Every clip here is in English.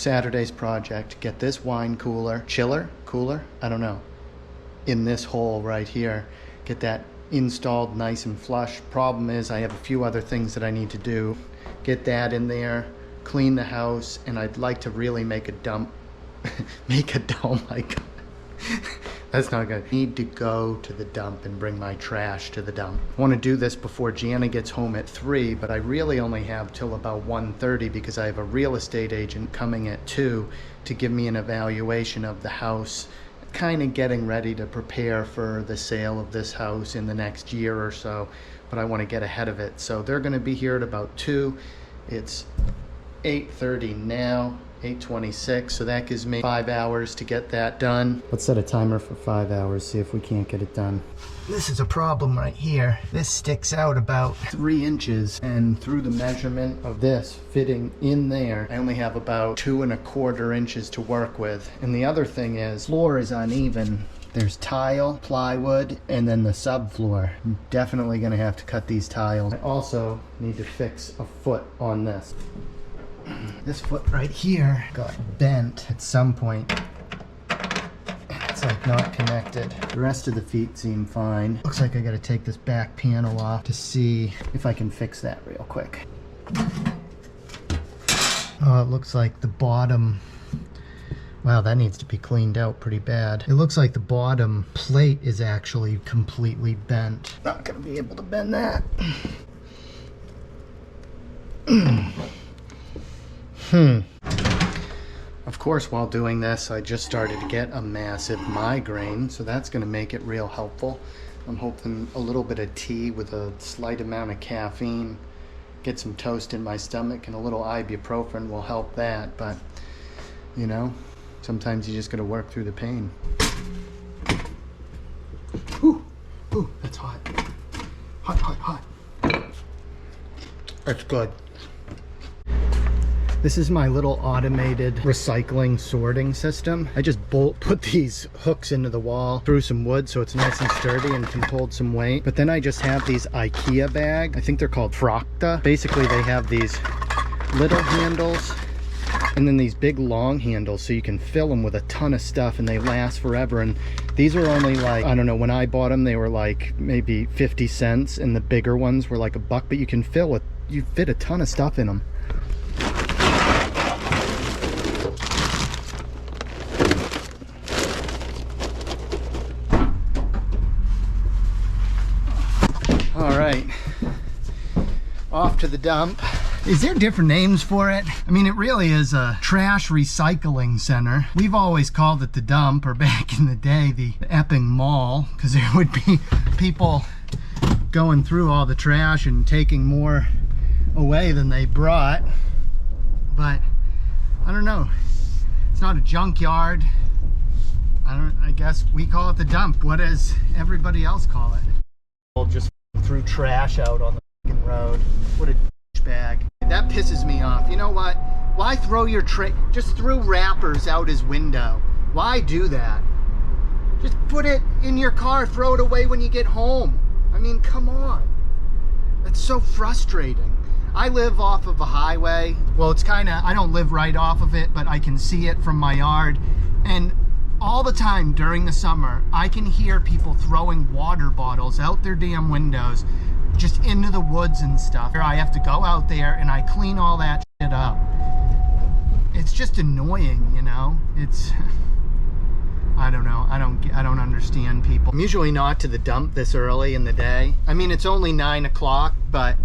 Saturday's project, get this wine cooler, cooler, I don't know, in this hole right here. Get that installed nice and flush. Problem is I have a few other things that I need to do. Get that in there, clean the house, and I'd like to really make a dump. Oh my God. That's not good. I need to go to the dump and bring my trash to the dump. I want to do this before Gianna gets home at 3, but I really only have till about 1:30 because I have a real estate agent coming at 2 to give me an evaluation of the house, kind of getting ready to prepare for the sale of this house in the next year or so, but I want to get ahead of it. So they're going to be here at about 2. It's 8:30 now. 8:26, so that gives me 5 hours to get that done. Let's set a timer for 5 hours, see if we can't get it done. This is a problem right here. This sticks out about 3 inches, and through the measurement of this fitting in there, I only have about 2 1/4 inches to work with. And the other thing is, floor is uneven. There's tile, plywood, and then the subfloor. I'm definitely gonna have to cut these tiles. I also need to fix a foot on this. This foot right here got bent at some point. It's like not connected. The rest of the feet seem fine. Looks like I gotta take this back panel off to see if I can fix that real quick. Oh, it looks like the bottom, wow, that needs to be cleaned out pretty bad. It looks like the bottom plate is actually completely bent. Not gonna be able to bend that. Of course, while doing this, I just started to get a massive migraine, so that's going to make it real helpful. I'm hoping a little bit of tea with a slight amount of caffeine, get some toast in my stomach, and a little ibuprofen will help that. But, you know, sometimes you just got to work through the pain. Ooh, that's hot. Hot. That's good. This is my little automated recycling sorting system. I just put these hooks into the wall, threw some wood so it's nice and sturdy and can hold some weight. But then I just have these IKEA bags. I think they're called Fracta. Basically, they have these little handles and then these big long handles so you can fill them with a ton of stuff and they last forever. And these are only like, I don't know, when I bought them, they were like maybe 50 cents and the bigger ones were like $1, but you can you fit a ton of stuff in them. All right, off to the dump. Is there different names for it? I mean, it really is a trash recycling center. We've always called it the dump, or back in the day, the Epping Mall, because there would be people going through all the trash and taking more away than they brought. But I don't know. It's not a junkyard. I guess we call it the dump. What does everybody else call it? We'll just threw trash out on the road. What a bag. That pisses me off. You know what? Why throw your just threw wrappers out his window. Why do that? Just put it in your car, throw it away when you get home. I mean, come on. That's so frustrating. I live off of a highway. Well, it's kind of, I don't live right off of it, but I can see it from my yard. And all the time during the summer, I can hear people throwing water bottles out their damn windows, just into the woods and stuff. I have to go out there and I clean all that shit up. It's just annoying, you know? It's, I don't know. I don't understand people. I'm usually not to the dump this early in the day. I mean, it's only 9 o'clock, but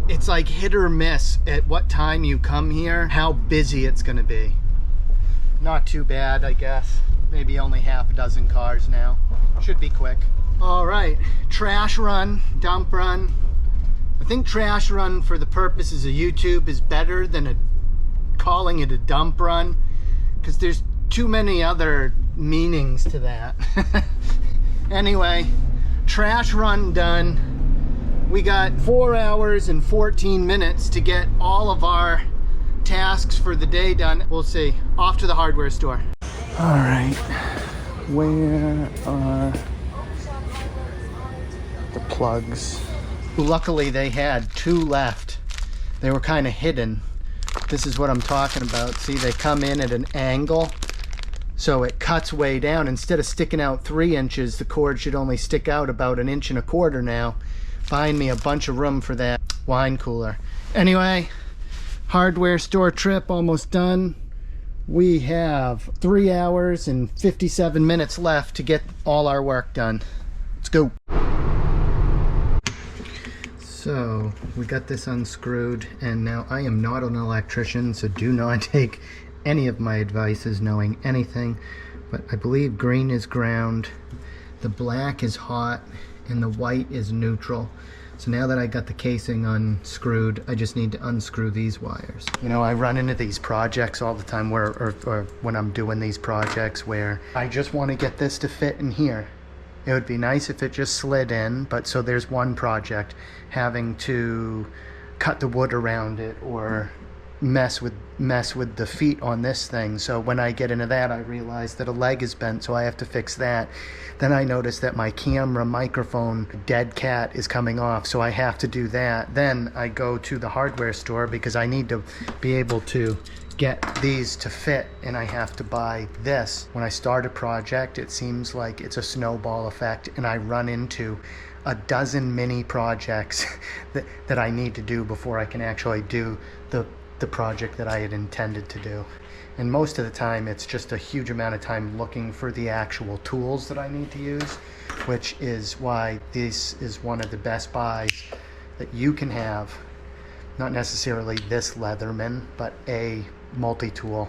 it's like hit or miss at what time you come here, how busy it's gonna be. Not too bad, I guess. Maybe only half a dozen cars now. Should be quick. All right, trash run, dump run. I think trash run for the purposes of YouTube is better than calling it a dump run, because there's too many other meanings to that. Anyway, trash run done. We got 4 hours and 14 minutes to get all of our tasks for the day done. We'll see. Off to the hardware store. All right, where are the plugs? Luckily they had 2 left. They were kind of hidden. This is what I'm talking about. See, they come in at an angle, so it cuts way down. Instead of sticking out 3 inches, the cord should only stick out about 1.25 inches now. Buying me a bunch of room for that wine cooler. Anyway, hardware store trip almost done. We have 3 hours and 57 minutes left to get all our work done. Let's go. So we got this unscrewed, and now I am not an electrician, so do not take any of my advice as knowing anything, but I believe green is ground, the black is hot, and the white is neutral. So now that I got the casing unscrewed, I just need to unscrew these wires. You know, I run into these projects all the time or when I'm doing these projects where I just want to get this to fit in here. It would be nice if it just slid in, but so there's one project having to cut the wood around it or mess with the feet on this thing. So when I get into that, I realize that a leg is bent, so I have to fix that. Then I notice that my camera microphone dead cat is coming off, so I have to do that. Then I go to the hardware store because I need to be able to get these to fit, and I have to buy this. When I start a project, it seems like it's a snowball effect, and I run into a dozen mini projects that I need to do before I can actually do the project that I had intended to do. And most of the time it's just a huge amount of time looking for the actual tools that I need to use, which is why this is one of the best buys that you can have. Not necessarily this Leatherman, but a multi-tool.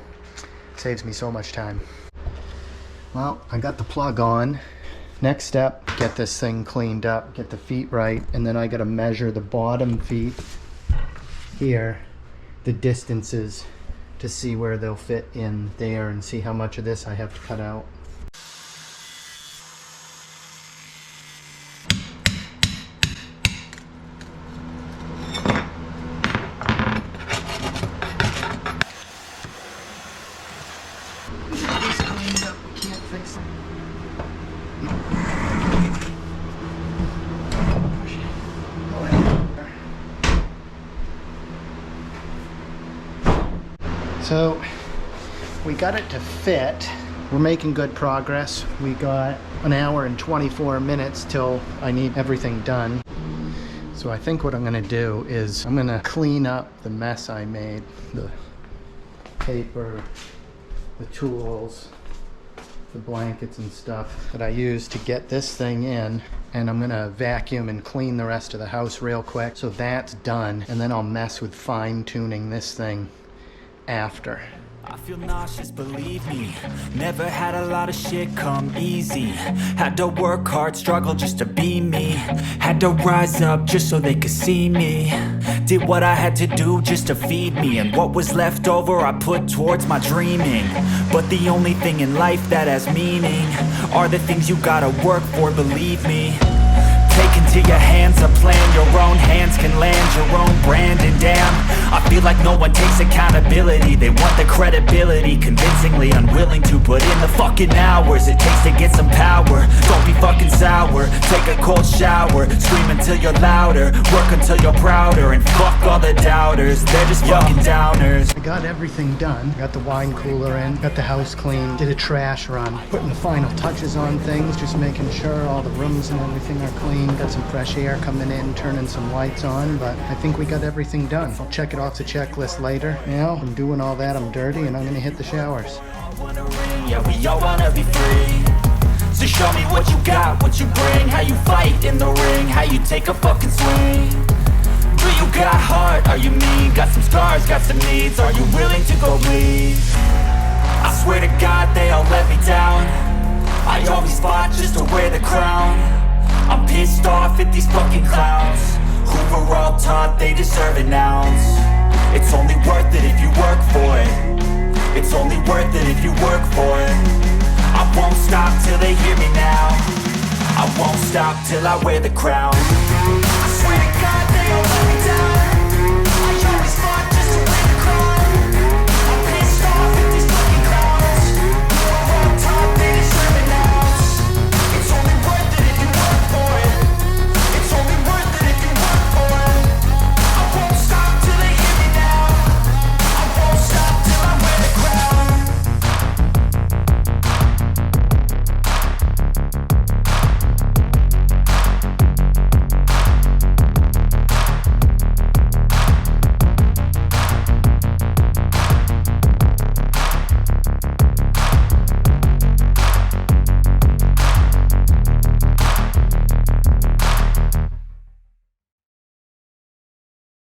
Saves me so much time. Well, I got the plug on. Next step, get this thing cleaned up, get the feet right, and then I gotta measure the bottom feet here, the distances, to see where they'll fit in there and see how much of this I have to cut out. This cleaned up, we can't fix it. So we got it to fit. We're making good progress. We got 1 hour and 24 minutes till I need everything done. So I think what I'm gonna do is I'm gonna clean up the mess I made. The paper, the tools, the blankets and stuff that I used to get this thing in, and I'm gonna vacuum and clean the rest of the house real quick. So that's done, and then I'll mess with fine tuning this thing after. I feel nauseous, believe me. Never had a lot of shit come easy. Had to work hard, struggle just to be me. Had to rise up just so they could see me. Did what I had to do just to feed me, and what was left over I put towards my dreaming. But the only thing in life that has meaning are the things you gotta work for, believe me. Take into your hands a plan, your own hands can land your own brand. And damn, I feel like no one takes accountability. They want the credibility, convincingly unwilling to put in the fucking hours it takes to get some power. Don't be fucking sour, take a cold shower, scream until you're louder, work until you're prouder, and fuck all the doubters, they're just fucking downers. I got everything done. Got the wine cooler in, got the house clean, did a trash run, putting the final touches on things, just making sure all the rooms and everything are clean. Got some fresh air coming in, turning some lights on, but I think we got everything done. I'll check it off the checklist later. Now, I'm doing all that, I'm dirty, and I'm gonna hit the showers. Yeah, we all wanna be free. So show me what you got, what you bring, how you fight in the ring, how you take a fucking swing. Do you got heart? Are you mean? Got some scars, got some needs, are you willing to go bleed? I swear to God they all let me down. I always fought just to wear the crown. I'm pissed off at these fucking clowns who were all taught they deserve an ounce. It's only worth it if you work for it. It's only worth it if you work for it. I won't stop till they hear me now. I won't stop till I wear the crown. I swear to God they all